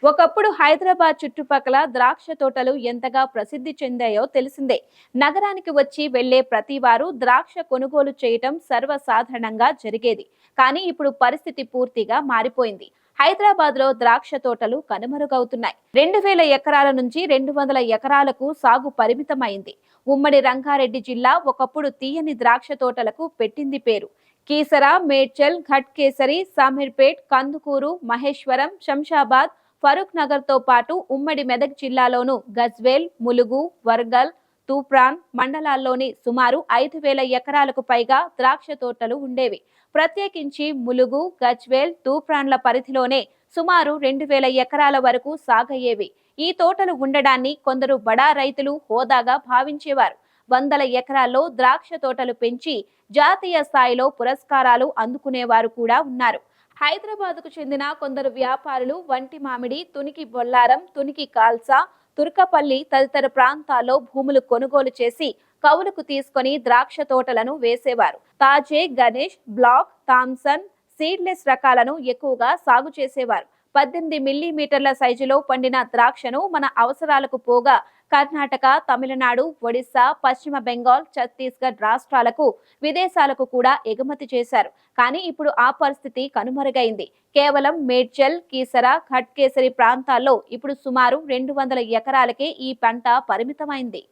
ఒకప్పుడు హైదరాబాద్ చుట్టుపక్కల ద్రాక్ష తోటలు ఎంతగా ప్రసిద్ధి చెందాయో తెలిసిందే. నగరానికి వచ్చి వెళ్లే ప్రతి వారు ద్రాక్ష కొనుగోలు చేయటం సర్వసాధారణంగా జరిగేది. కానీ ఇప్పుడు పరిస్థితి పూర్తిగా మారిపోయింది. హైదరాబాద్ లో ద్రాక్ష తోటలు కనుమరుగవుతున్నాయి. 2000 ఎకరాల నుంచి 200 ఎకరాలకు సాగు పరిమితమైంది. ఉమ్మడి రంగారెడ్డి జిల్లా ఒకప్పుడు తీయని ద్రాక్ష తోటలకు పెట్టింది పేరు. కీసర, మేడ్చల్, ఘట్కేసరి, సామీర్పేట్, కందుకూరు, మహేశ్వరం, శంషాబాద్, ఫరూక్ నగర్ తో పాటు ఉమ్మడి మెదక్ జిల్లాలోను గజ్వేల్, ములుగు, వర్గల్, తూప్రాన్ మండలాల్లోని సుమారు 5,000 ఎకరాలకు పైగా ద్రాక్ష తోటలు ఉండేవి. ప్రత్యేకించి ములుగు, గజ్వేల్, తూప్రాన్ల పరిధిలోనే సుమారు 2,000 ఎకరాల వరకు సాగయ్యేవి. ఈ తోటలు ఉండడాన్ని కొందరు బడా రైతులు హోదాగా భావించేవారు. వందల ఎకరాల్లో ద్రాక్ష తోటలు పెంచి జాతీయ స్థాయిలో పురస్కారాలు అందుకునేవారు కూడా ఉన్నారు. హైదరాబాద్కు చెందిన కొందరు వ్యాపారులు వంటి మామిడి, తునికి బొల్లారం, తునికి కాల్సా, తుర్కపల్లి తదితర ప్రాంతాల్లో భూములు కొనుగోలు చేసి కౌలుకు తీసుకొని ద్రాక్ష తోటలను వేసేవారు. తాజే, గణేష్, బ్లాక్, థామ్సన్, సీడ్లెస్ రకాలను ఎక్కువగా సాగు చేసేవారు. 18 మిల్లీమీటర్ల సైజులో పండిన ద్రాక్షను మన అవసరాలకు పోగా కర్ణాటక, తమిళనాడు, ఒడిశా, పశ్చిమ బెంగాల్, ఛత్తీస్గఢ్ రాష్ట్రాలకు, విదేశాలకు కూడా ఎగుమతి చేశారు. కానీ ఇప్పుడు ఆ పరిస్థితి కనుమరుగైంది. కేవలం మేడ్చల్, కీసర, ఘట్కేసరి ప్రాంతాల్లో ఇప్పుడు సుమారు 200 ఎకరాలకే ఈ పంట పరిమితమైంది.